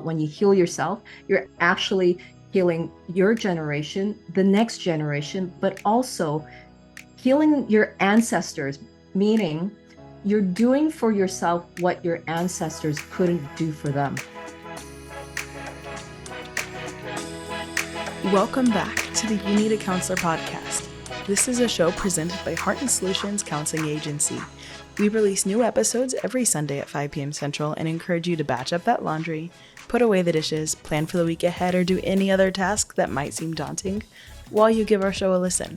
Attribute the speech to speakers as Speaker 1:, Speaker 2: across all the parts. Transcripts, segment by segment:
Speaker 1: when you heal yourself, you're actually healing your generation, the next generation, but also healing your ancestors, meaning you're doing for yourself what your ancestors couldn't do for them.
Speaker 2: Welcome back to the You Need a Counselor podcast. This is a show presented by Heart and Solutions Counseling Agency. We release new episodes every Sunday at 5 p.m. Central and encourage you to batch up that laundry, put away the dishes, plan for the week ahead, or do any other task that might seem daunting while you give our show a listen.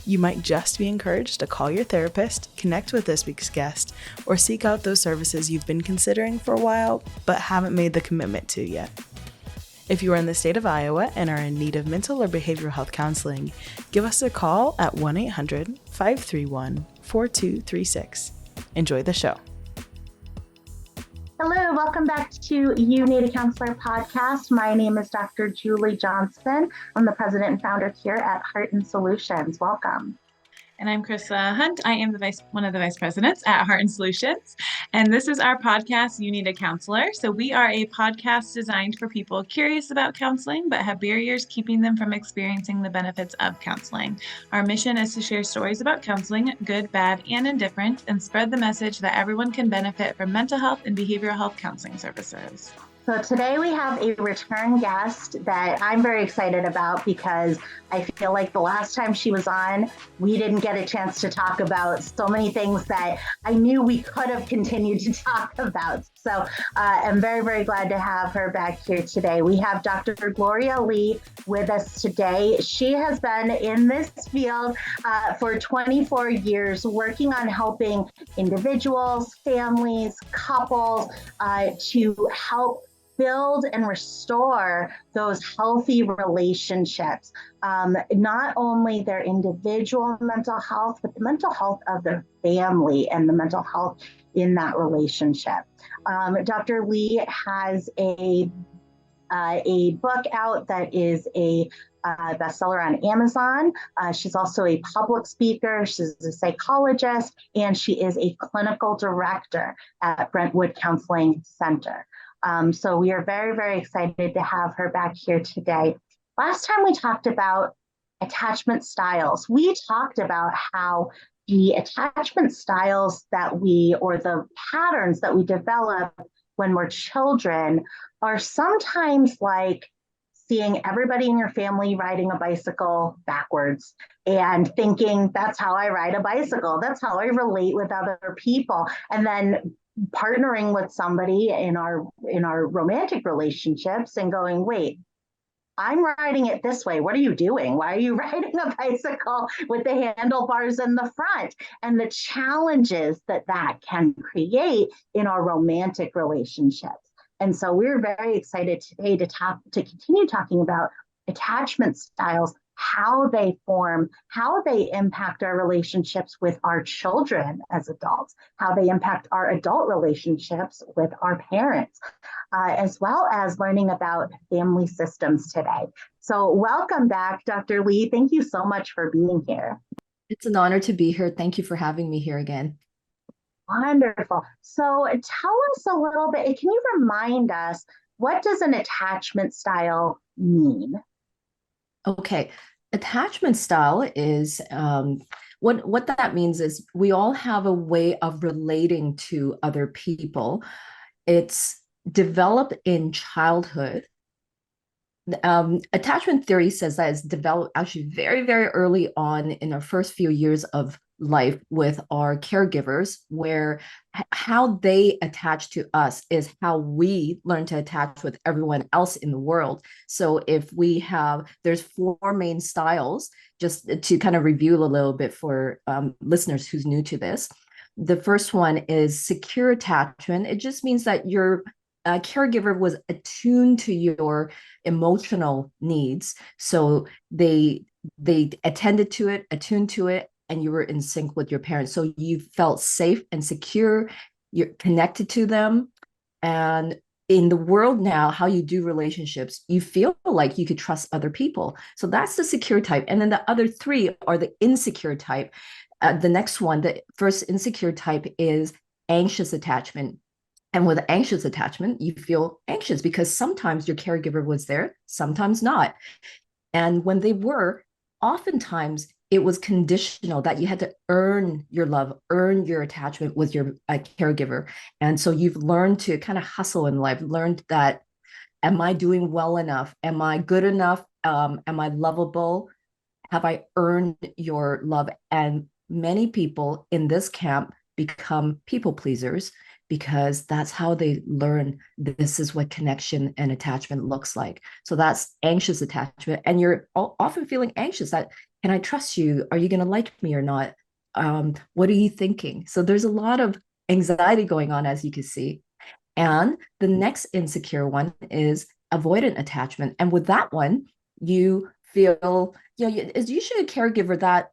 Speaker 2: You might just be encouraged to call your therapist, connect with this week's guest, or seek out those services you've been considering for a while but haven't made the commitment to yet. If you are in the state of Iowa and are in need of mental or behavioral health counseling, give us a call at 1-800-531-4236. Enjoy the show.
Speaker 3: Hello, welcome back to You Need a Counselor podcast. My name is Dr. Julie Johnson. I'm the president and founder here at Heart and Solutions. Welcome.
Speaker 4: And I'm Chrissa Hunt. I am one of the vice presidents at Heart and Solutions. And this is our podcast, You Need a Counselor. So we are a podcast designed for people curious about counseling, but have barriers keeping them from experiencing the benefits of counseling. Our mission is to share stories about counseling, good, bad, and indifferent, and spread the message that everyone can benefit from mental health and behavioral health counseling services.
Speaker 3: So today we have a return guest that I'm very excited about because I feel like the last time she was on, we didn't get a chance to talk about so many things that I knew we could have continued to talk about. So I'm very, very glad to have her back here today. We have Dr. Gloria Lee with us today. She has been in this field for 24 years, working on helping individuals, families, couples to help build and restore those healthy relationships, not only their individual mental health, but the mental health of their family and the mental health in that relationship. Dr. Lee has a book out that is a bestseller on Amazon. She's also a public speaker. She's a psychologist, and she is a clinical director at Brentwood Counseling Centre. So we are very, very excited to have her back here today. Last time we talked about attachment styles. We talked about how the attachment styles or the patterns that we develop when we're children are sometimes like seeing everybody in your family riding a bicycle backwards and thinking, that's how I ride a bicycle. That's how I relate with other people. And then partnering with somebody in our romantic relationships and going, wait, I'm riding it this way. What are you doing? Why are you riding a bicycle with the handlebars in the front? And the challenges that can create in our romantic relationships. And so we're very excited today to continue talking about attachment styles, how they form, how they impact our relationships with our children as adults, how they impact our adult relationships with our parents, as well as learning about family systems today. So welcome back, Dr. Lee. Thank you so much for being here.
Speaker 1: It's an honor to be here. Thank you for having me here again.
Speaker 3: Wonderful. So tell us a little bit, can you remind us, what does an attachment style mean?
Speaker 1: Okay, attachment style is what that means is we all have a way of relating to other people. It's developed in childhood. Attachment theory says that it's developed actually very, very early on in our first few years of life with our caregivers, where how they attach to us is how we learn to attach with everyone else in the world. So if there's 4 main styles, just to kind of review a little bit for listeners who's new to this. The first one is secure attachment. It just means that your caregiver was attuned to your emotional needs. So they attended to it, attuned to it, and you were in sync with your parents. So you felt safe and secure, you're connected to them. And in the world now, how you do relationships, you feel like you could trust other people. So that's the secure type. And then the other 3 are the insecure type. The next one, the first insecure type, is anxious attachment. And with anxious attachment, you feel anxious because sometimes your caregiver was there, sometimes not. And when they were, oftentimes it was conditional that you had to earn your love, earn your attachment with your caregiver. And so you've learned to kind of hustle in life, learned that, am I doing well enough? Am I good enough? Am I lovable? Have I earned your love? And many people in this camp become people pleasers because that's how they learn this is what connection and attachment looks like. So that's anxious attachment. And you're often feeling anxious that, can I trust you? Are you going to like me or not? What are you thinking? So there's a lot of anxiety going on, as you can see. And the next insecure one is avoidant attachment. And with that one, you feel, it's usually a caregiver that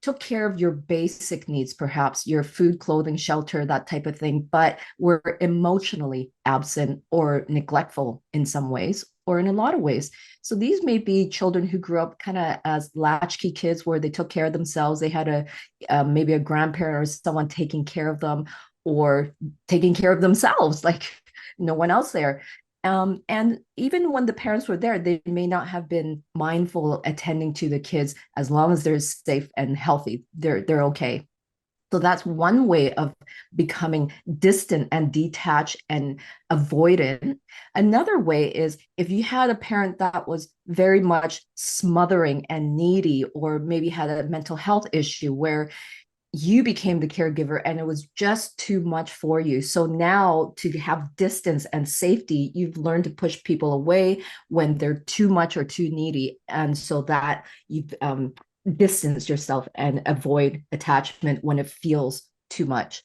Speaker 1: took care of your basic needs, perhaps your food, clothing, shelter, that type of thing, but were emotionally absent or neglectful in some ways or in a lot of ways. So these may be children who grew up kind of as latchkey kids where they took care of themselves. They had maybe a grandparent or someone taking care of them or taking care of themselves, like no one else there. And even when the parents were there, they may not have been mindful attending to the kids. As long as they're safe and healthy, they're okay. So that's one way of becoming distant and detached and avoidant. Another way is if you had a parent that was very much smothering and needy, or maybe had a mental health issue where you became the caregiver and it was just too much for you. So now to have distance and safety, you've learned to push people away when they're too much or too needy. And so that you've distanced yourself and avoid attachment when it feels too much.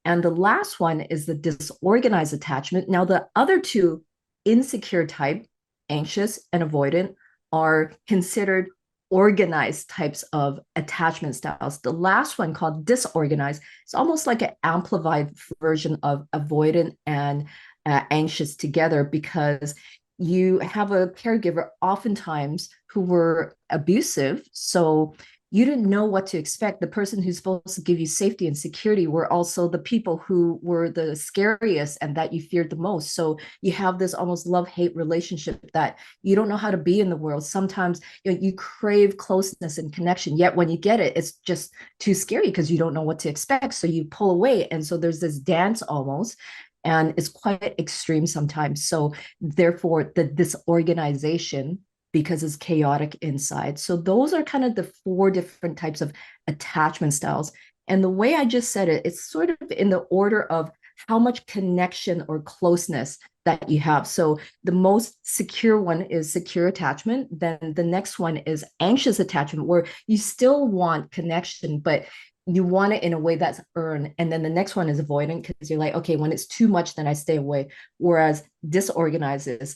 Speaker 1: And the last one is the disorganized attachment. Now, the other two, insecure type, anxious and avoidant, are considered organized types of attachment styles. The last one, called disorganized, is almost like an amplified version of avoidant and anxious together, because you have a caregiver oftentimes who were abusive. So you didn't know what to expect. The person who's supposed to give you safety and security were also the people who were the scariest and that you feared the most. So you have this almost love-hate relationship that you don't know how to be in the world. Sometimes you crave closeness and connection, yet when you get it, it's just too scary because you don't know what to expect. So you pull away. And so there's this dance almost, and it's quite extreme sometimes. So therefore, the disorganization, because it's chaotic inside. So those are kind of the 4 different types of attachment styles. And the way I just said it, it's sort of in the order of how much connection or closeness that you have. So the most secure one is secure attachment. Then the next one is anxious attachment, where you still want connection, but you want it in a way that's earned. And then the next one is avoidant, because you're like, okay, when it's too much, then I stay away. Whereas disorganized is,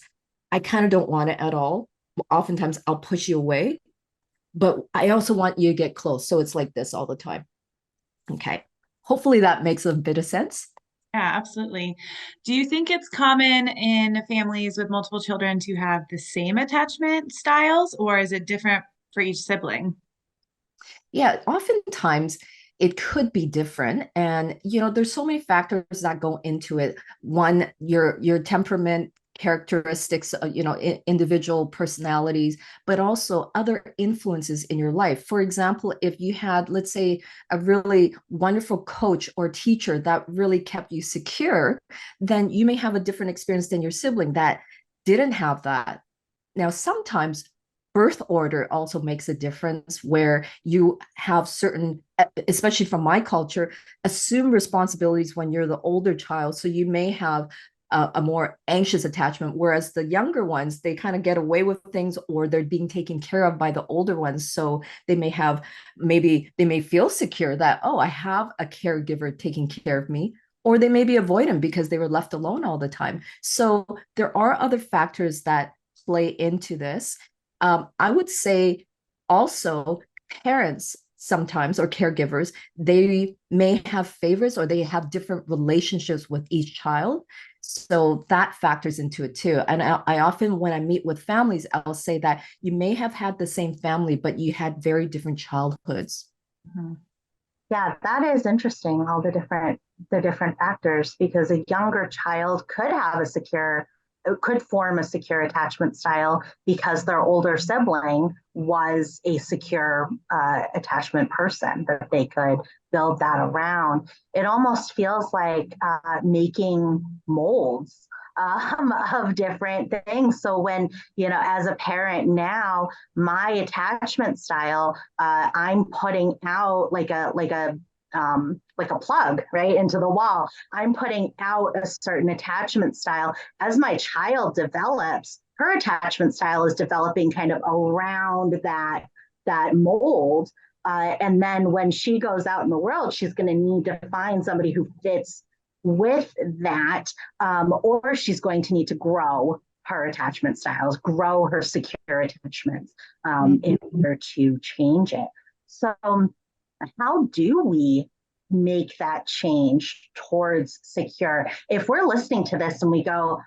Speaker 1: I kind of don't want it at all. Oftentimes I'll push you away, but I also want you to get close. So it's like this all the time. Okay. Hopefully that makes a bit of sense.
Speaker 4: Yeah, absolutely. Do you think it's common in families with multiple children to have the same attachment styles, or is it different for each sibling?
Speaker 1: Yeah, oftentimes it could be different. And, there's so many factors that go into it. One, your temperament, characteristics, individual personalities, but also other influences in your life. For example, if you had, let's say, a really wonderful coach or teacher that really kept you secure, then you may have a different experience than your sibling that didn't have that. Now, sometimes birth order also makes a difference, where you have certain, especially from my culture, assume responsibilities when you're the older child. So you may have a more anxious attachment, whereas the younger ones, they kind of get away with things, or they're being taken care of by the older ones. So they may feel secure that, oh, I have a caregiver taking care of me, or they may be avoidant because they were left alone all the time. So there are other factors that play into this. I would say also parents sometimes, or caregivers, they may have favorites, or they have different relationships with each child. So that factors into it too. And I often, when I meet with families, I'll say that you may have had the same family, but you had very different childhoods.
Speaker 3: Yeah, that is interesting, all the different the different factors, because a younger child could form a secure attachment style because their older sibling was a secure attachment person that they could build that around. It almost feels like making molds of different things. So when, as a parent now, my attachment style, I'm putting out like a plug right into the wall. I'm putting out a certain attachment style. As my child develops, her attachment style is developing kind of around that mold. And then when she goes out in the world, she's going to need to find somebody who fits with that, or she's going to need to grow her attachment styles, grow her secure attachments in order to change it. So how do we make that change towards secure? If we're listening to this and we go,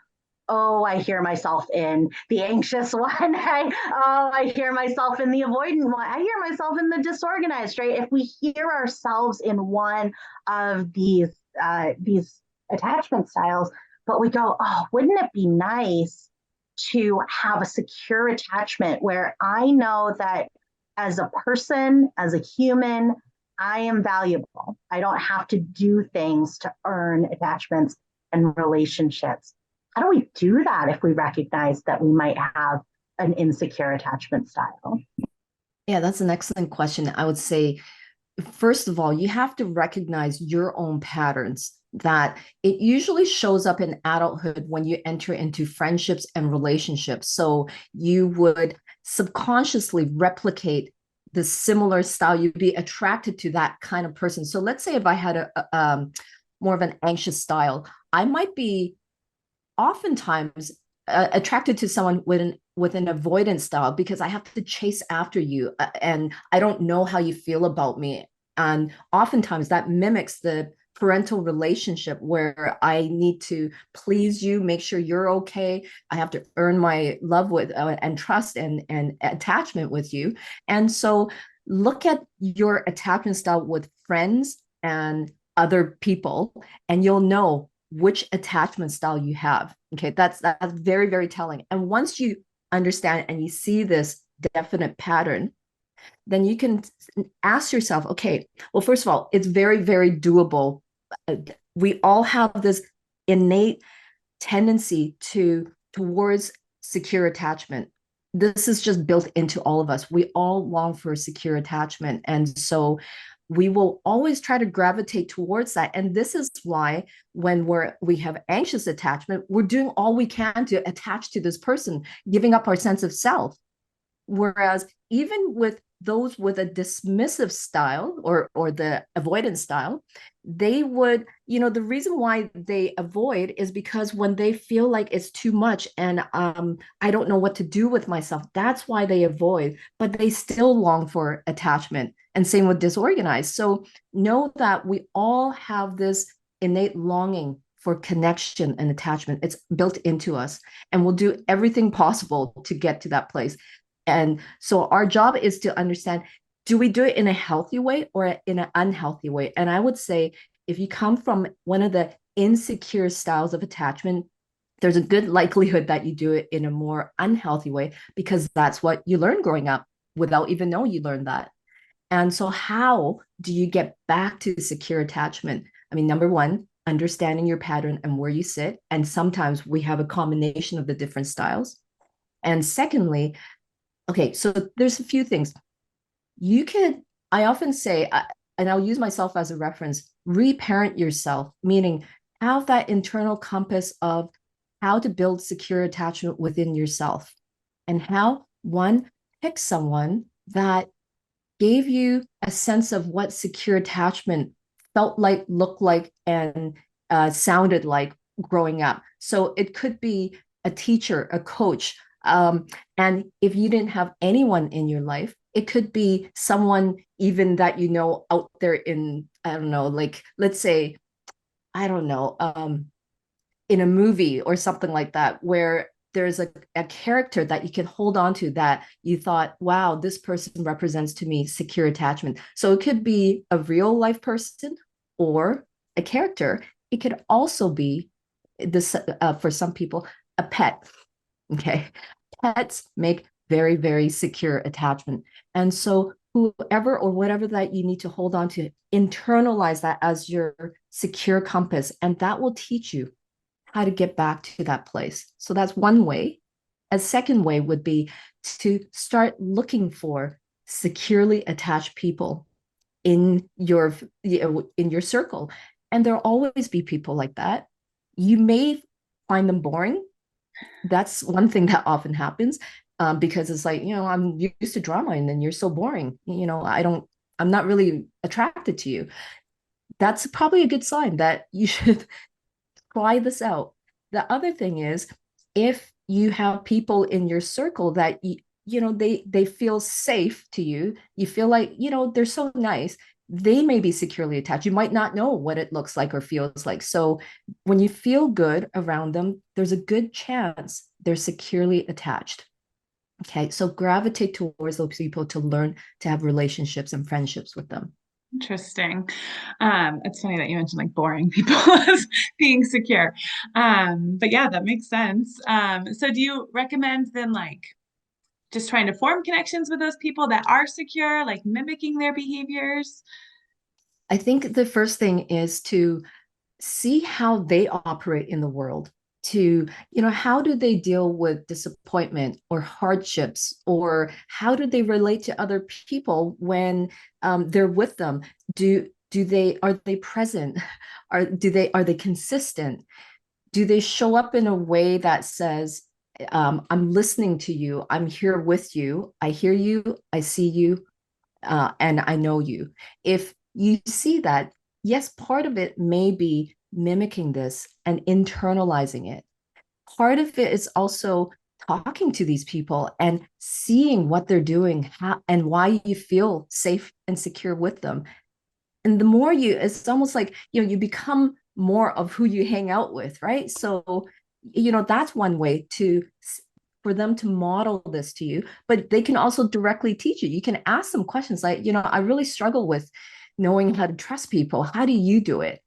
Speaker 3: oh, I hear myself in the anxious one, right? Oh, I hear myself in the avoidant one. I hear myself in the disorganized, right? If we hear ourselves in one of these attachment styles, but we go, oh, wouldn't it be nice to have a secure attachment where I know that as a person, as a human, I am valuable. I don't have to do things to earn attachments and relationships. How do we do that if we recognize that we might have an insecure attachment style?
Speaker 1: Yeah, that's an excellent question. I would say, first of all, you have to recognize your own patterns, that it usually shows up in adulthood when you enter into friendships and relationships. So you would subconsciously replicate the similar style. You'd be attracted to that kind of person. So let's say if I had a more of an anxious style, I might be oftentimes attracted to someone with an avoidance style, because I have to chase after you and I don't know how you feel about me. And oftentimes that mimics the parental relationship where I need to please you, make sure you're okay. I have to earn my love with and trust and attachment with you. And so look at your attachment style with friends and other people, and you'll know which attachment style you have. Okay, that's very, very telling. And once you understand and you see this definite pattern, then you can ask yourself, okay, well, first of all, it's very, very doable. We all have this innate tendency towards secure attachment. This is just built into all of us. We all long for secure attachment. And so we will always try to gravitate towards that. And this is why when we have anxious attachment, we're doing all we can to attach to this person, giving up our sense of self. Whereas even with those with a dismissive style or the avoidance style, they would, the reason why they avoid is because when they feel like it's too much and I don't know what to do with myself, that's why they avoid, but they still long for attachment. And same with disorganized. So know that we all have this innate longing for connection and attachment. It's built into us, and we'll do everything possible to get to that place. And so our job is to understand, do we do it in a healthy way or in an unhealthy way? And I would say if you come from one of the insecure styles of attachment, there's a good likelihood that you do it in a more unhealthy way, because that's what you learned growing up without even knowing you learned that. And so how do you get back to secure attachment? I mean, number one, understanding your pattern and where you sit. And sometimes we have a combination of the different styles. And secondly, okay, so there's a few things. I often say, and I'll use myself as a reference, reparent yourself, meaning have that internal compass of how to build secure attachment within yourself. And how, one, pick someone that gave you a sense of what secure attachment felt like, looked like, and sounded like growing up. So it could be a teacher, a coach. And if you didn't have anyone in your life, it could be someone even that out there in, I don't know, like, let's say, I don't know, in a movie or something like that, where there's a character that you can hold on to that you thought, wow, this person represents to me secure attachment. So it could be a real life person, or a character. It could also be this for some people, a pet. Okay. Pets make very, very secure attachment. And so whoever or whatever that you need to hold on to, internalize that as your secure compass, and that will teach you how to get back to that place. So that's one way. A second way would be to start looking for securely attached people in your in your circle. And there'll always be people like that. You may find them boring. That's one thing that often happens, because it's like, I'm used to drama and then you're so boring. I'm not really attracted to you. That's probably a good sign that you should try this out. The other thing is, if you have people in your circle that they feel safe to you, you feel like, they're so nice, they may be securely attached. You might not know what it looks like or feels like. So when you feel good around them, there's a good chance they're securely attached. Okay, so gravitate towards those people to learn to have relationships and friendships with them.
Speaker 4: Interesting. It's funny that you mentioned like boring people as being secure. But yeah, that makes sense. So do you recommend then like just trying to form connections with those people that are secure, like mimicking their behaviors?
Speaker 1: I think the first thing is to see how they operate in the world, to how do they deal with disappointment or hardships, or how do they relate to other people when they're with them? Are they present? Are they consistent? Do they show up in a way that says, I'm listening to you, I'm here with you, I hear you, I see you, and I know you? If you see that, yes, part of it may be mimicking this and internalizing it. Part of it is also talking to these people and seeing what they're doing, and why you feel safe and secure with them. And the more it's almost like, you become more of who you hang out with, right? So, that's one way for them to model this to you, but they can also directly teach you. You can ask them questions like, I really struggle with knowing how to trust people. How do you do it?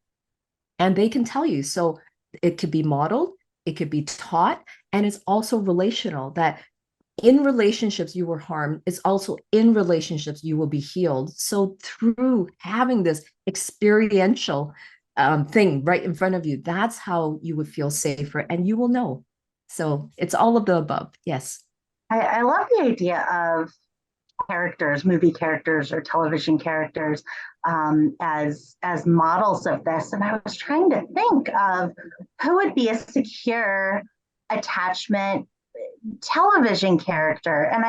Speaker 1: And they can tell you. So it could be modeled, it could be taught, and it's also relational, that in relationships you were harmed, it's also in relationships you will be healed. So through having this experiential thing right in front of you, that's how you would feel safer, and you will know. So it's all of the above. Yes.
Speaker 3: I love the idea of characters, movie characters or television characters, as models of this. And I was trying to think of who would be a secure attachment television character. And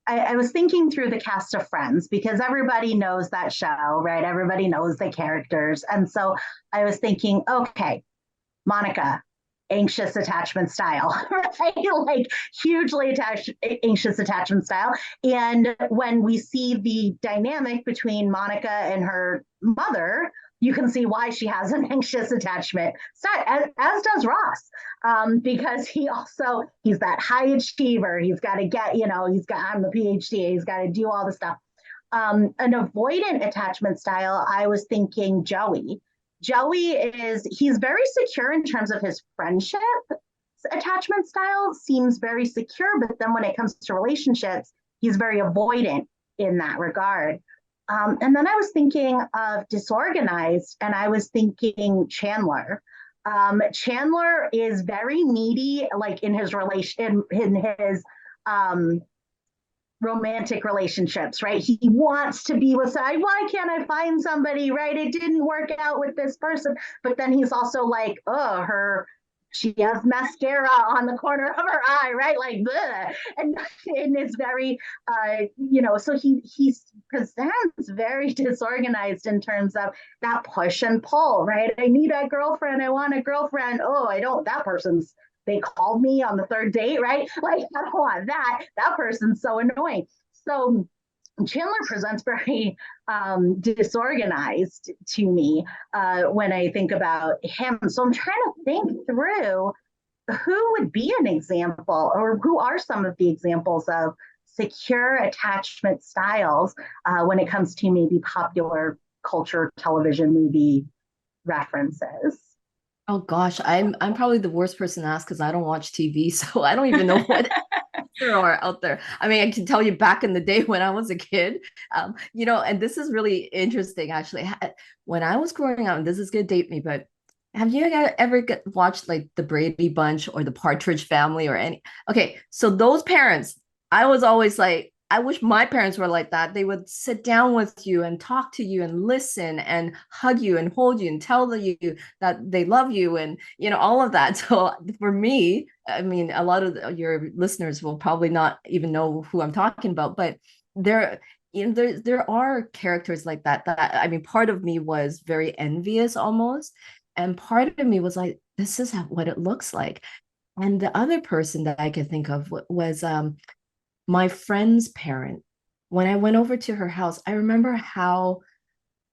Speaker 3: I was thinking through the cast of Friends, because everybody knows that show, right? Everybody knows the characters. And so I was thinking, okay, Monica, anxious attachment style, right? Like hugely attached, anxious attachment style. And when we see the dynamic between Monica and her mother, you can see why she has an anxious attachment style, as does Ross, because he's that high achiever. He's got to get, I'm the PhD. He's got to do all the stuff. An avoidant attachment style, I was thinking Joey. He's very secure in terms of his friendship attachment style, seems very secure, but then when it comes to relationships, he's very avoidant in that regard. And then I was thinking of disorganized, and I was thinking Chandler. Chandler is very needy, like in his romantic relationships, right? He wants to be with somebody. Why can't I find somebody, right? It didn't work out with this person. But then he's also like, she has mascara on the corner of her eye, right? Like, bleh. And it's very, so he presents very disorganized in terms of that push and pull, right? I need a girlfriend. I want a girlfriend. Oh, I don't, they called me on the third date, right? Like, I don't want that. That person's so annoying. So Chandler presents very disorganized to me when I think about him. So I'm trying to think through who would be an example, or who are some of the examples of secure attachment styles when it comes to maybe popular culture, television, movie references?
Speaker 1: Oh gosh, I'm probably the worst person to ask because I don't watch TV, so I don't even know what there are out there. I mean, I can tell you back in the day when I was a kid, and this is really interesting actually. When I was growing up, and this is gonna date me, but have you ever watched like the Brady Bunch or the Partridge Family or any? Okay, so those parents, I was always like, I wish my parents were like that. They would sit down with you and talk to you and listen and hug you and hold you and tell you that they love you and all of that. So for me, I mean, a lot of your listeners will probably not even know who I'm talking about, but there there are characters like that I mean, part of me was very envious almost, and part of me was like, this is what it looks like. And the other person that I could think of was my friend's parent. When I went over to her house, I remember how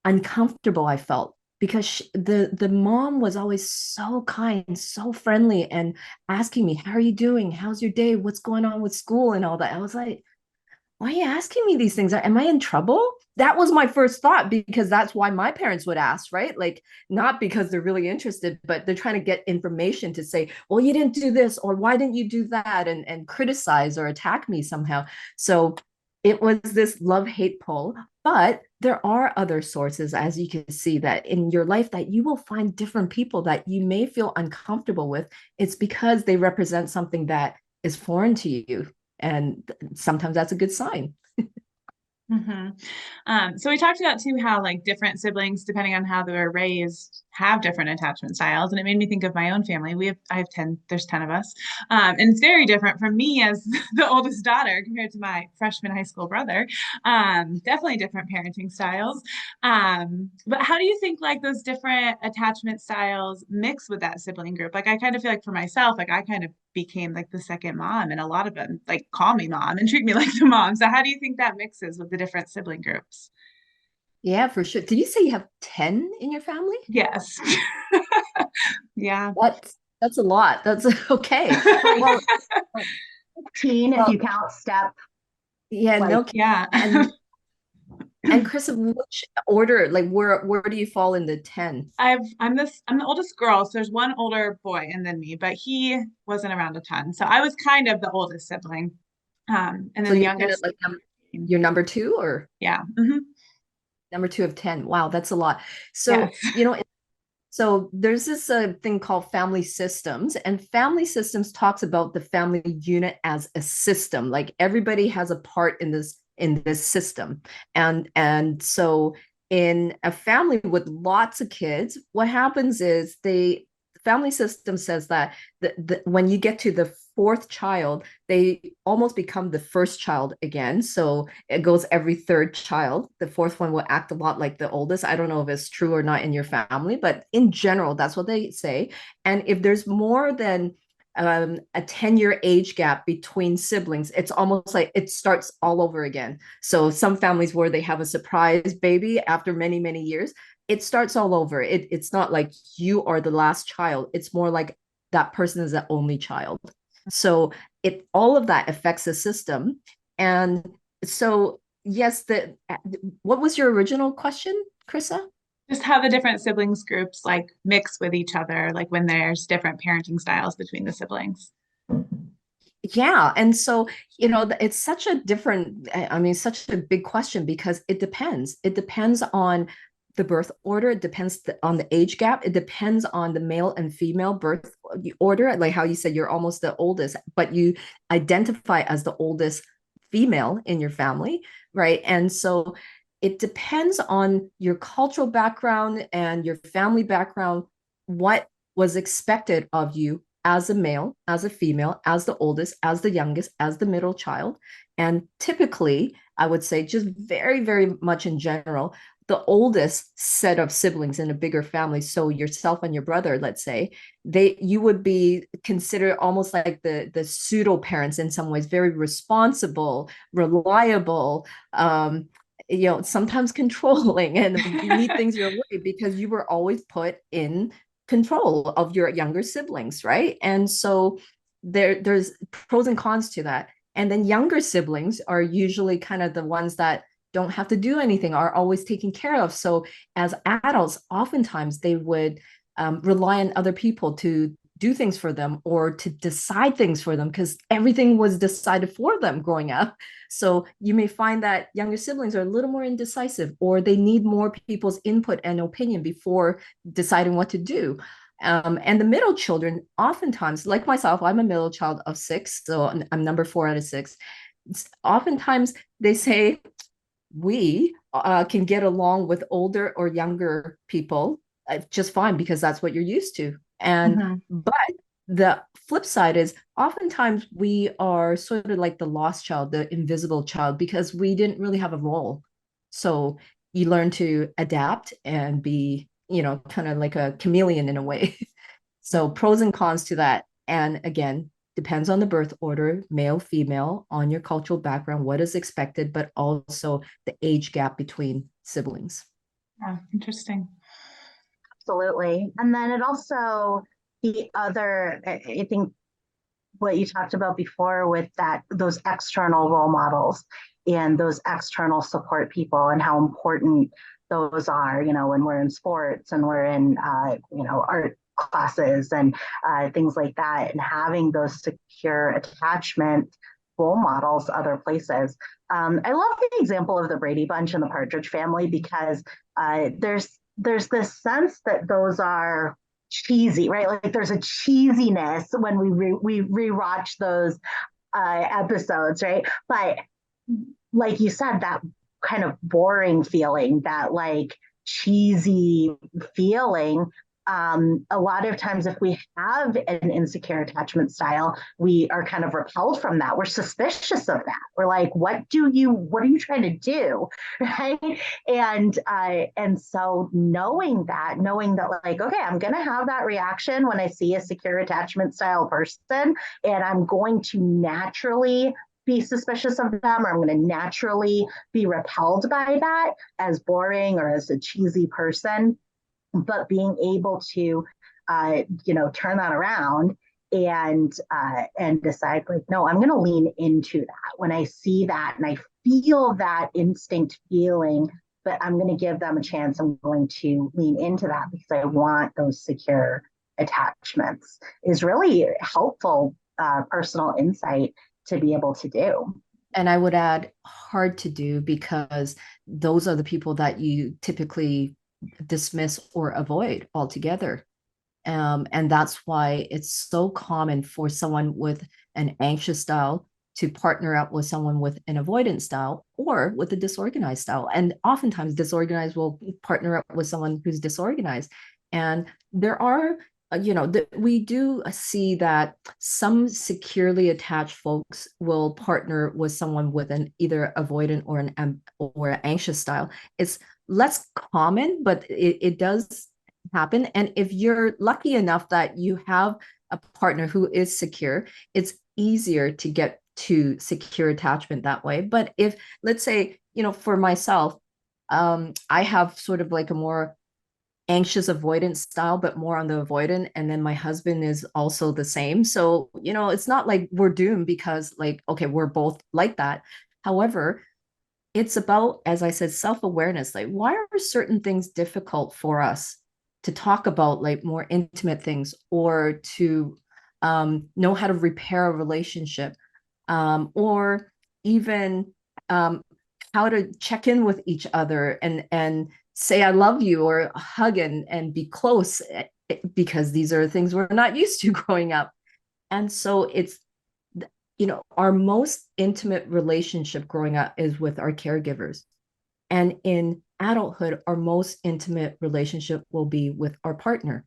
Speaker 1: uncomfortable I felt because the mom was always so kind, so friendly, and asking me, "How are you doing? How's your day? What's going on with school and all that?" I was like, "Why are you asking me these things? Am I in trouble?" That was my first thought, because that's why my parents would ask, right? Like, not because they're really interested, but they're trying to get information to say, well, you didn't do this, or why didn't you do that, and criticize or attack me somehow. So it was this love-hate pull. But there are other sources, as you can see, that in your life that you will find different people that you may feel uncomfortable with. It's because they represent something that is foreign to you. And sometimes that's a good sign.
Speaker 4: Mm-hmm. So we talked about too how like different siblings, depending on how they were raised, have different attachment styles, and it made me think of my own family. I have 10. There's 10 of us, and it's very different from me as the oldest daughter compared to my freshman high school brother. Definitely different parenting styles. But how do you think like those different attachment styles mix with that sibling group? Like I kind of feel like for myself, like I kind of became like the second mom, and a lot of them like call me mom and treat me like the mom. So how do you think that mixes with the different sibling groups?
Speaker 1: Yeah, for sure. Did you say you have 10 in your family?
Speaker 4: Yes. Yeah.
Speaker 1: That's a lot. That's okay. Well,
Speaker 3: 15 if
Speaker 1: well,
Speaker 3: you count step.
Speaker 1: yeah,
Speaker 3: Like,
Speaker 1: no.
Speaker 4: Yeah.
Speaker 1: And Chris, which order, like where do you fall in the 10?
Speaker 4: I'm the oldest girl, so there's one older boy and then me, but he wasn't around a ton. So I was kind of the oldest sibling. And
Speaker 1: So
Speaker 4: then the
Speaker 1: you're kind of
Speaker 4: youngest.
Speaker 1: like you're number two, or
Speaker 4: Yeah. Hmm.
Speaker 1: number two of 10. Wow, that's a lot. So,
Speaker 4: Yes.
Speaker 1: so there's this thing called family systems, and family systems talks about the family unit as a system. Like everybody has a part in this system, and so in a family with lots of kids, what happens is the family system says that when you get to the fourth child, they almost become the first child again. So it goes every third child. The fourth one will act a lot like the oldest. I don't know if it's true or not in your family, but in general, that's what they say. And if there's more than a 10-year age gap between siblings, it's almost like it starts all over again. So some families where they have a surprise baby after many, many years, it starts all over. It's not like you are the last child. It's more like that person is the only child. So it all of that affects the system. And so yes, what was your original question, Chrissa?
Speaker 4: Just how the different siblings groups like mix with each other, like when there's different parenting styles between the siblings.
Speaker 1: Yeah. And so, it's such a different, I mean, such a big question because it depends. It depends on the birth order. It depends on the age gap. It depends on the male and female birth order. Like how you said you're almost the oldest, but you identify as the oldest female in your family, right? And so it depends on your cultural background and your family background, what was expected of you as a male, as a female, as the oldest, as the youngest, as the middle child. And typically, I would say, just very, very much in general, the oldest set of siblings in a bigger family, so yourself and your brother, let's say, you would be considered almost like the pseudo parents in some ways, very responsible, reliable, sometimes controlling, and need things your way because you were always put in control of your younger siblings, right? And so there's pros and cons to that. And then younger siblings are usually kind of the ones that don't have to do anything, are always taken care of. So as adults, oftentimes they would rely on other people to do things for them or to decide things for them, because everything was decided for them growing up. So you may find that younger siblings are a little more indecisive, or they need more people's input and opinion before deciding what to do. And the middle children, oftentimes, like myself, I'm a middle child of 6, so I'm number 4 out of 6. Oftentimes they say we can get along with older or younger people just fine, because that's what you're used to. And but the flip side is oftentimes we are sort of like the lost child, the invisible child, because we didn't really have a role. So you learn to adapt and be, kind of like a chameleon in a way. So pros and cons to that. And again, depends on the birth order, male, female, on your cultural background, what is expected, but also the age gap between siblings.
Speaker 4: Oh, interesting.
Speaker 3: Absolutely. And then it also, the other, I think what you talked about before with those external role models and those external support people, and how important those are, when we're in sports and we're in, art classes and things like that, and having those secure attachment role models other places. I love the example of the Brady Bunch and the Partridge Family, because there's this sense that those are cheesy, right? Like there's a cheesiness when we rewatch those episodes, right? But like you said, that kind of boring feeling, that like cheesy feeling, a lot of times if we have an insecure attachment style, we are kind of repelled from that. We're suspicious of that. We're like, what are you trying to do? Right. And so knowing that like, okay, I'm going to have that reaction when I see a secure attachment style person, and I'm going to naturally be suspicious of them, or I'm going to naturally be repelled by that as boring or as a cheesy person. But being able to, turn that around and decide, like, no, I'm going to lean into that when I see that and I feel that instinct feeling, but I'm going to give them a chance. I'm going to lean into that because I want those secure attachments, is really helpful personal insight to be able to do.
Speaker 1: And I would add hard to do, because those are the people that you typically dismiss or avoid altogether. And that's why it's so common for someone with an anxious style to partner up with someone with an avoidant style or with a disorganized style. And oftentimes disorganized will partner up with someone who's disorganized. And there are, we do see that some securely attached folks will partner with someone with an either avoidant or an anxious style. It's less common, but it does happen. And if you're lucky enough that you have a partner who is secure, it's easier to get to secure attachment that way. But if, let's say, for myself, I have sort of like a more anxious avoidance style, but more on the avoidant. And then my husband is also the same. So, it's not like we're doomed because, like, okay, we're both like that. However, it's about, as I said, self-awareness. Like, why are certain things difficult for us to talk about, like more intimate things, or to know how to repair a relationship, or even how to check in with each other and say I love you, or hug and be close, because these are things we're not used to growing up. And so it's, our most intimate relationship growing up is with our caregivers. And in adulthood, our most intimate relationship will be with our partner.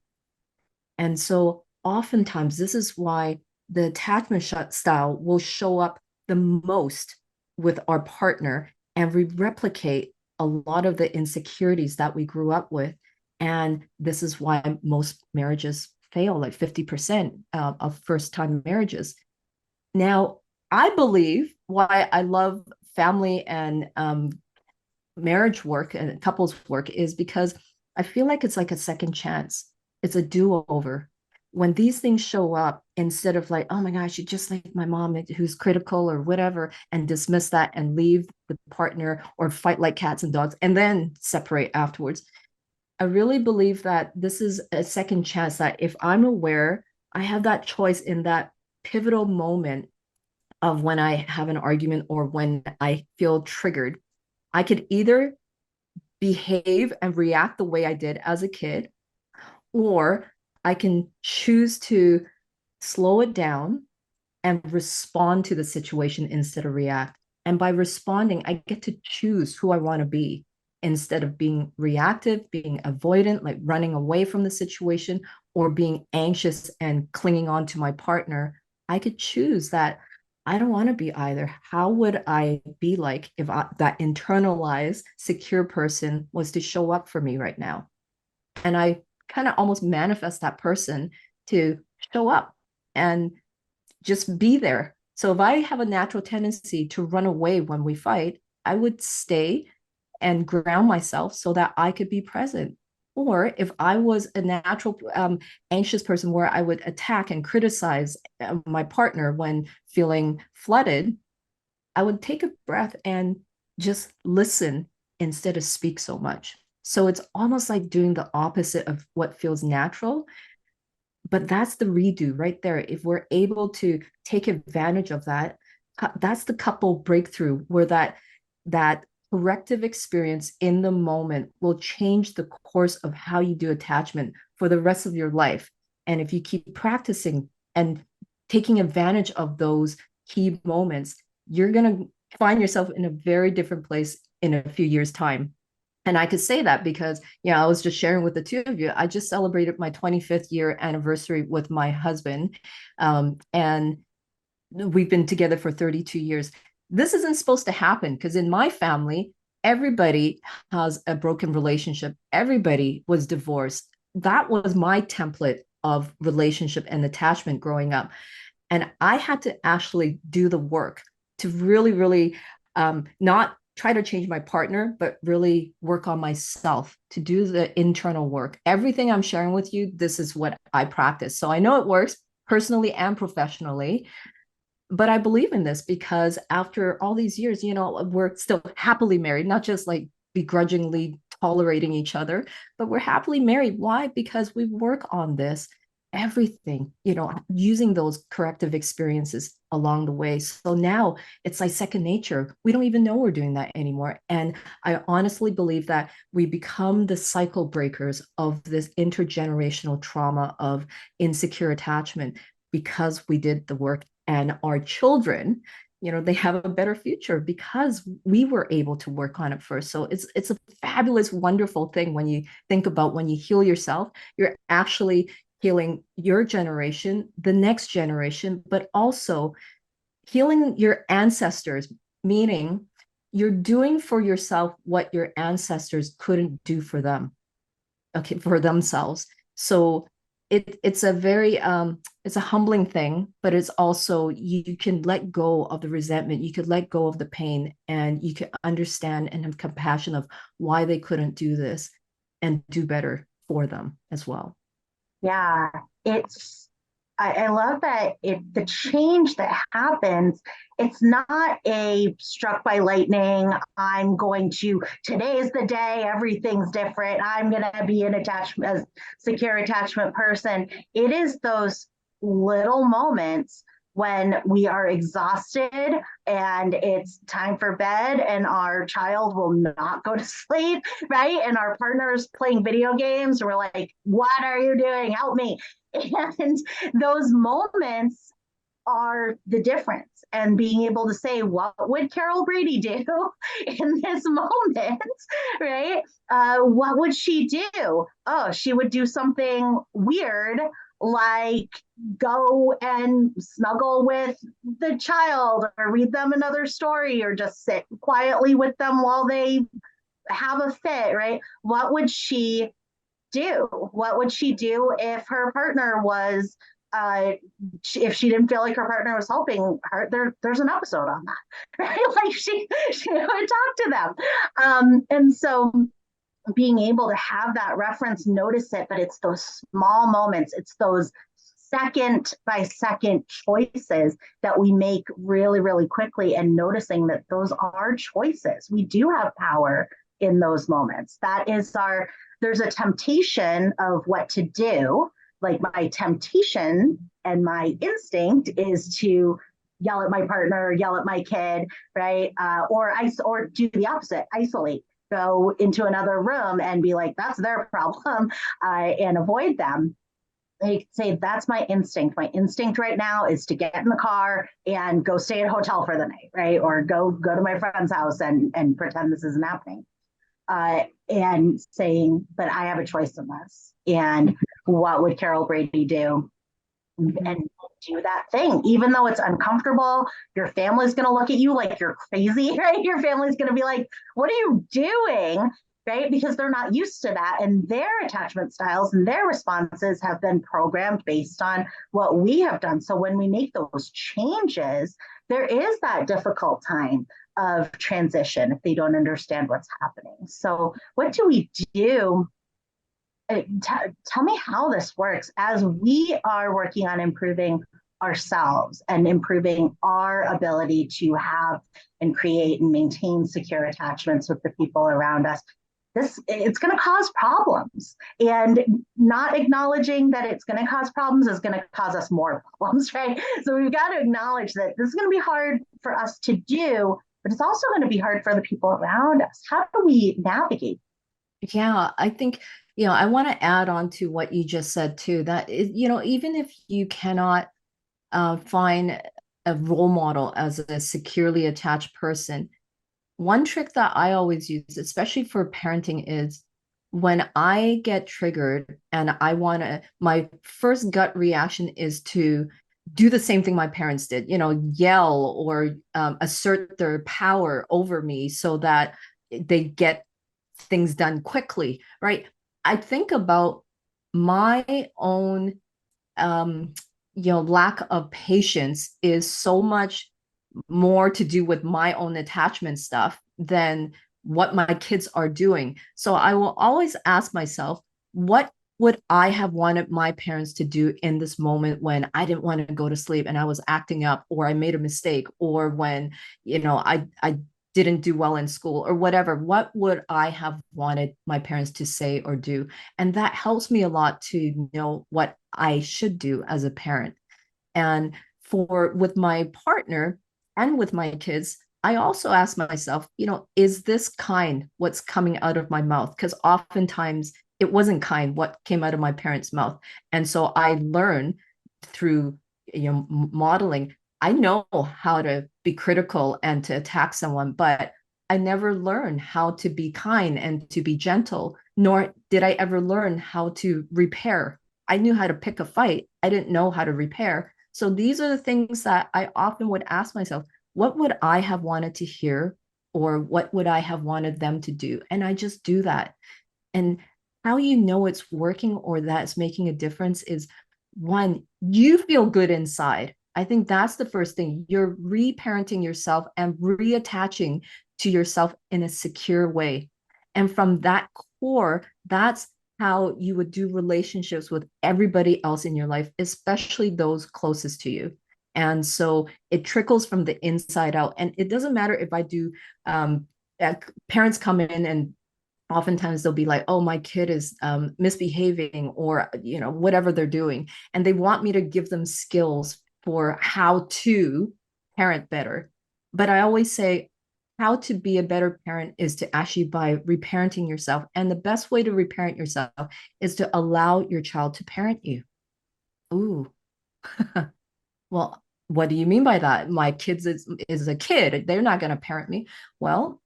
Speaker 1: And so oftentimes, this is why the attachment style will show up the most with our partner, and we replicate a lot of the insecurities that we grew up with. And this is why most marriages fail, like 50% of first-time marriages. Now, I believe why I love family and marriage work and couples work is because I feel like it's like a second chance. It's a do-over. when these things show up, instead of like, oh my gosh, you're just like my mom who's critical or whatever, and dismiss that and leave the partner or fight like cats and dogs and then separate afterwards. I really believe that this is a second chance, that if I'm aware, I have that choice in that pivotal moment of when I have an argument or when I feel triggered. I could either behave and react the way I did as a kid, or I can choose to slow it down and respond to the situation instead of react. And by responding, I get to choose who I want to be instead of being reactive, being avoidant, like running away from the situation, or being anxious and clinging on to my partner. I could choose that I don't want to be either. How would I be like if that internalized, secure person was to show up for me right now? And I kind of almost manifest that person to show up and just be there. So if I have a natural tendency to run away when we fight, I would stay and ground myself so that I could be present. Or if I was a natural anxious person where I would attack and criticize my partner when feeling flooded, I would take a breath and just listen instead of speak so much. So it's almost like doing the opposite of what feels natural. But that's the redo right there. If we're able to take advantage of that, that's the couple breakthrough, where that corrective experience in the moment will change the course of how you do attachment for the rest of your life. And if you keep practicing and taking advantage of those key moments, you're going to find yourself in a very different place in a few years' time. And I could say that because, I was just sharing with the two of you, I just celebrated my 25th year anniversary with my husband. And we've been together for 32 years. This isn't supposed to happen because in my family, everybody has a broken relationship. Everybody was divorced. That was my template of relationship and attachment growing up. And I had to actually do the work to really, really not try to change my partner, but really work on myself to do the internal work. Everything I'm sharing with you, this is what I practice. So I know it works personally and professionally, but I believe in this because after all these years, we're still happily married, not just like begrudgingly tolerating each other, but we're happily married. Why? Because we work on this, everything, using those corrective experiences along the way. So now it's like second nature. We don't even know we're doing that anymore. And I honestly believe that we become the cycle breakers of this intergenerational trauma of insecure attachment because we did the work. And our children, they have a better future because we were able to work on it first. So it's a fabulous, wonderful thing when you think about when you heal yourself, you're actually healing your generation, the next generation, but also healing your ancestors, meaning you're doing for yourself what your ancestors couldn't do for them, okay, for themselves. So it's a very it's a humbling thing, but it's also you can let go of the resentment, you could let go of the pain, and you can understand and have compassion of why they couldn't do this and do better for them as well.
Speaker 3: Yeah, I love that the change that happens, it's not a struck by lightning, today is the day, everything's different, I'm going to be a secure attachment person. It is those little moments when we are exhausted and it's time for bed and our child will not go to sleep, right? And our partner is playing video games. We're like, what are you doing? Help me. And those moments are the difference. And being able to say, what would Carol Brady do in this moment, right? What would she do? Oh, she would do something weird, like go and snuggle with the child or read them another story or just sit quietly with them while they have a fit, right? What would she do? What would she do if her partner was if she didn't feel like her partner was helping her? There's an episode on that, right? Like she would talk to them. And so being able to have that reference, notice it, but it's those small moments, it's those second by second choices that we make really, really quickly, and noticing that those are choices. We do have power in those moments. There's a temptation of what to do. Like my temptation and my instinct is to yell at my partner, or yell at my kid, right? Or do the opposite, isolate, go into another room and be like, that's their problem, and avoid them. They say, that's my instinct. My instinct right now is to get in the car and go stay at a hotel for the night, right? Or go to my friend's house and pretend this isn't happening. And saying, but I have a choice in this. And what would Carol Brady do? And do that thing, even though it's uncomfortable. Your family's going to look at you like you're crazy, right? Your family's going to be like, what are you doing? Right? Because they're not used to that. And their attachment styles and their responses have been programmed based on what we have done. So when we make those changes, there is that difficult time of transition if they don't understand what's happening. So what do we do? Tell me how this works as we are working on improving ourselves and improving our ability to have and create and maintain secure attachments with the people around us. It's going to cause problems, and not acknowledging that it's going to cause problems is going to cause us more problems, right? So we've got to acknowledge that this is going to be hard for us to do, but it's also going to be hard for the people around us. How do we navigate?
Speaker 1: Yeah, I think, I want to add on to what you just said too, that, even if you cannot find a role model as a securely attached person, one trick that I always use, especially for parenting, is when I get triggered and my first gut reaction is to do the same thing my parents did, yell or assert their power over me so that they get things done quickly, right? I think about my own, lack of patience is so much more to do with my own attachment stuff than what my kids are doing. So I will always ask myself, what would I have wanted my parents to do in this moment when I didn't want to go to sleep and I was acting up, or I made a mistake, or when, I didn't do well in school or whatever? What would I have wanted my parents to say or do? And that helps me a lot to know what I should do as a parent. And with my partner and with my kids, I also ask myself, is this kind, what's coming out of my mouth? Because oftentimes it wasn't kind what came out of my parents' mouth. And so I learn through, modeling. I know how to be critical and to attack someone, but I never learned how to be kind and to be gentle, nor did I ever learn how to repair. I knew how to pick a fight. I didn't know how to repair. So these are the things that I often would ask myself, what would I have wanted to hear, or what would I have wanted them to do? And I just do that. And how it's working or that it's making a difference is, one, you feel good inside. I think that's the first thing. You're reparenting yourself and reattaching to yourself in a secure way. And from that core, that's how you would do relationships with everybody else in your life, especially those closest to you. And so it trickles from the inside out. And it doesn't matter if I do, parents come in and oftentimes they'll be like, oh, my kid is misbehaving, or, whatever they're doing. And they want me to give them skills for how to parent better. But I always say, how to be a better parent is to actually by reparenting yourself. And the best way to reparent yourself is to allow your child to parent you. Ooh. Well, what do you mean by that? My kids is a kid. They're not going to parent me. Well,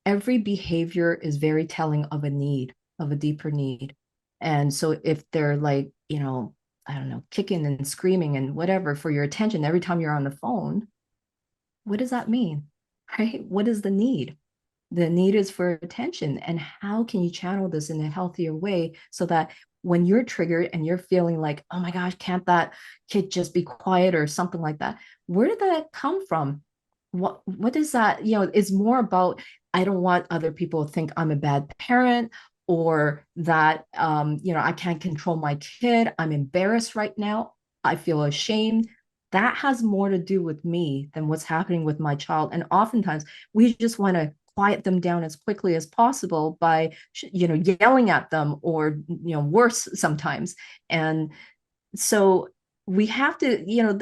Speaker 1: every behavior is very telling of a need, of a deeper need. And so if they're like, I don't know, kicking and screaming and whatever for your attention every time you're on the phone, what does that mean? Right? What is the need? The need is for attention. And how can you channel this in a healthier way so that when you're triggered and you're feeling like, oh my gosh, can't that kid just be quiet or something like that? Where did that come from? What is that? It's more about, I don't want other people to think I'm a bad parent, or that, I can't control my kid. I'm embarrassed right now. I feel ashamed. That has more to do with me than what's happening with my child. And oftentimes we just want to quiet them down as quickly as possible by, yelling at them, or, worse sometimes. And so we have to,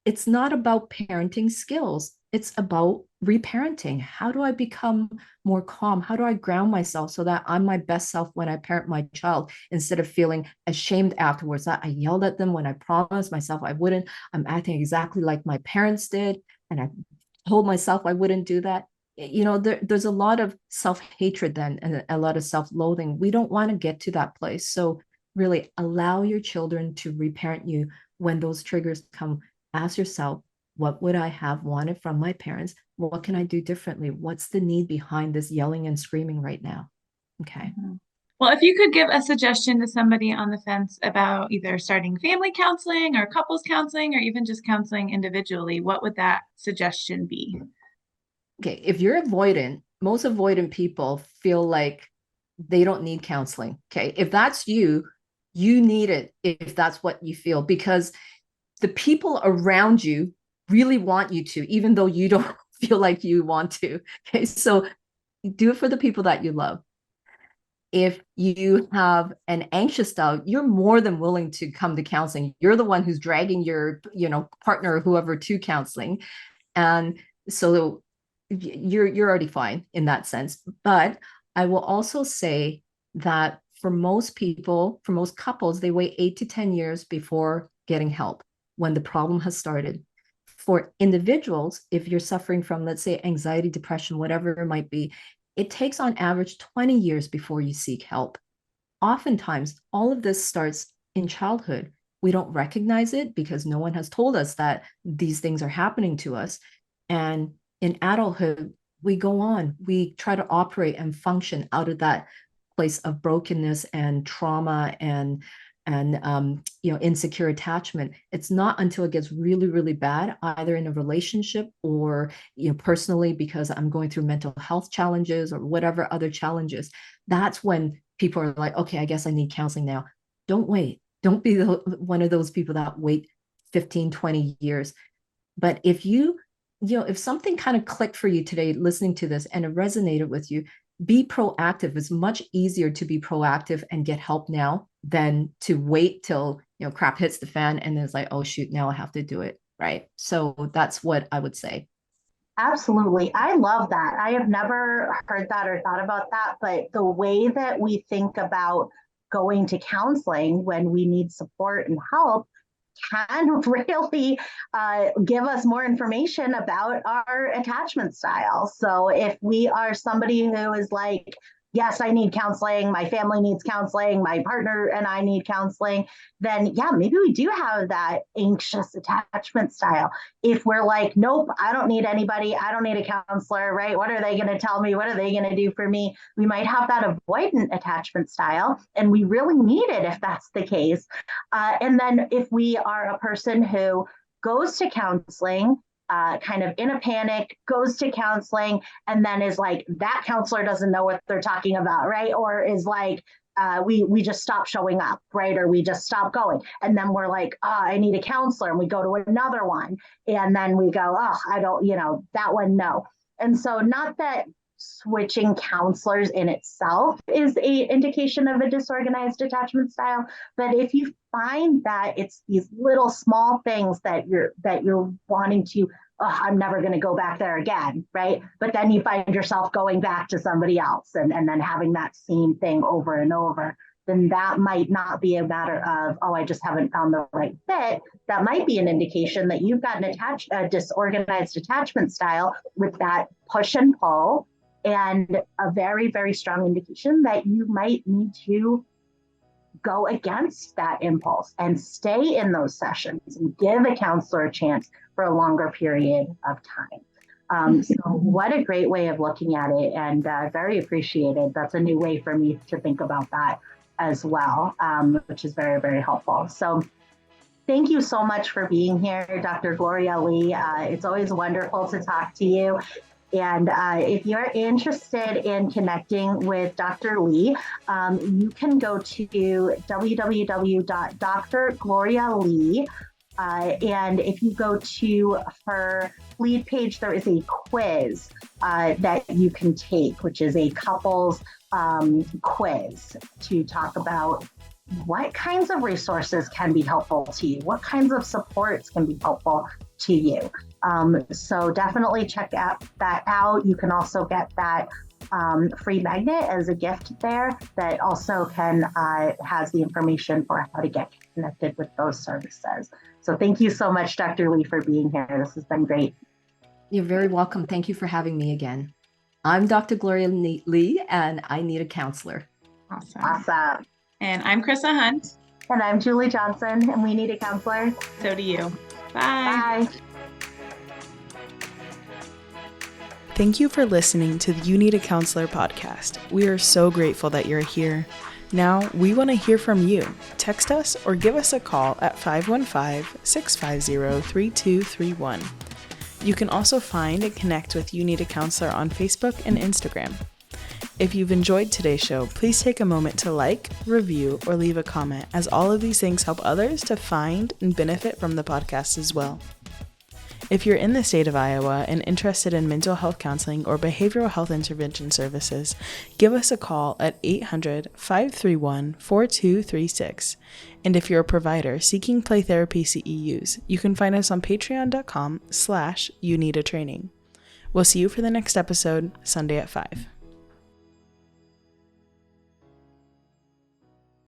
Speaker 1: it's not about parenting skills. It's about reparenting. How do I become more calm? How do I ground myself so that I'm my best self when I parent my child, instead of feeling ashamed afterwards that I yelled at them when I promised myself I wouldn't? I'm acting exactly like my parents did, and I told myself I wouldn't do that. There's a lot of self-hatred then, and a lot of self-loathing. We don't want to get to that place. So really allow your children to reparent you. When those triggers come, ask yourself, what would I have wanted from my parents? What can I do differently? What's the need behind this yelling and screaming right now? Okay.
Speaker 4: Mm-hmm. Well, if you could give a suggestion to somebody on the fence about either starting family counseling or couples counseling, or even just counseling individually, what would that suggestion be?
Speaker 1: Okay. If you're avoidant, most avoidant people feel like they don't need counseling. Okay. If that's you, you need it if that's what you feel, because the people around you really want you to, even though you don't feel like you want to. Okay. So do it for the people that you love. If you have an anxious style, you're more than willing to come to counseling. You're the one who's dragging your, partner or whoever to counseling. And so you're already fine in that sense. But I will also say that for most people, for most couples, they wait 8 to 10 years before getting help when the problem has started. For individuals, if you're suffering from, let's say, anxiety, depression, whatever it might be, it takes on average 20 years before you seek help. Oftentimes, all of this starts in childhood. We don't recognize it because no one has told us that these things are happening to us. And in adulthood, we go on, we try to operate and function out of that place of brokenness and trauma and insecure attachment. It's not until it gets really, really bad, either in a relationship or, personally, because I'm going through mental health challenges or whatever other challenges, that's when people are like, okay, I guess I need counseling now. Don't wait. Don't be one of those people that wait 15, 20 years. But if if something kind of clicked for you today, listening to this, and it resonated with you, be proactive. It's much easier to be proactive and get help now than to wait till, crap hits the fan and then it's like, oh shoot, now I have to do it. Right. So that's what I would say.
Speaker 3: Absolutely. I love that. I have never heard that or thought about that, but the way that we think about going to counseling when we need support and help can really give us more information about our attachment style. So if we are somebody who is like, yes, I need counseling, my family needs counseling, my partner and I need counseling, then yeah, maybe we do have that anxious attachment style. If we're like, nope, I don't need anybody, I don't need a counselor, right? What are they going to tell me? What are they going to do for me? We might have that avoidant attachment style, and we really need it if that's the case. And then if we are a person who goes to counseling, kind of in a panic, goes to counseling, and then is like, that counselor doesn't know what they're talking about, right? Or is like, we just stop showing up, right? Or we just stop going. And then we're like, oh, I need a counselor. And we go to another one. And then we go, oh, I don't, that one, no. And so not that switching counselors in itself is a indication of a disorganized attachment style, but if you find that it's these little small things that you're wanting to, oh, I'm never going to go back there again, right? But then you find yourself going back to somebody else and then having that same thing over and over, then that might not be a matter of, oh, I just haven't found the right fit. That might be an indication that you've got a disorganized attachment style with that push and pull, and a very, very strong indication that you might need to go against that impulse and stay in those sessions and give a counselor a chance for a longer period of time. So what a great way of looking at it, and very appreciated. That's a new way for me to think about that as well, which is very, very helpful. So thank you so much for being here, Dr. Gloria Lee. It's always wonderful to talk to you. And if you're interested in connecting with Dr. Lee, you can go to www.drglorialee. And if you go to her lead page, there is a quiz that you can take, which is a couples quiz to talk about what kinds of resources can be helpful to you, what kinds of supports can be helpful to you. So definitely check that out. You can also get that free magnet as a gift there that also has the information for how to get connected with those services. So thank you so much, Dr. Lee, for being here. This has been great.
Speaker 1: You're very welcome. Thank you for having me again. I'm Dr. Gloria Lee, and I need a counselor.
Speaker 3: Awesome.
Speaker 4: And I'm Chrissa Hunt.
Speaker 3: And I'm Julie Johnson, and we need a counselor.
Speaker 4: So do you. Bye.
Speaker 3: Bye.
Speaker 2: Thank you for listening to the You Need a Counselor podcast. We are so grateful that you're here. Now, we want to hear from you. Text us or give us a call at 515-650-3231. You can also find and connect with You Need a Counselor on Facebook and Instagram. If you've enjoyed today's show, please take a moment to like, review, or leave a comment, as all of these things help others to find and benefit from the podcast as well. If you're in the state of Iowa and interested in mental health counseling or behavioral health intervention services, give us a call at 800-531-4236. And if you're a provider seeking play therapy CEUs, you can find us on patreon.com/youneedatraining. We'll see you for the next episode, Sunday at 5.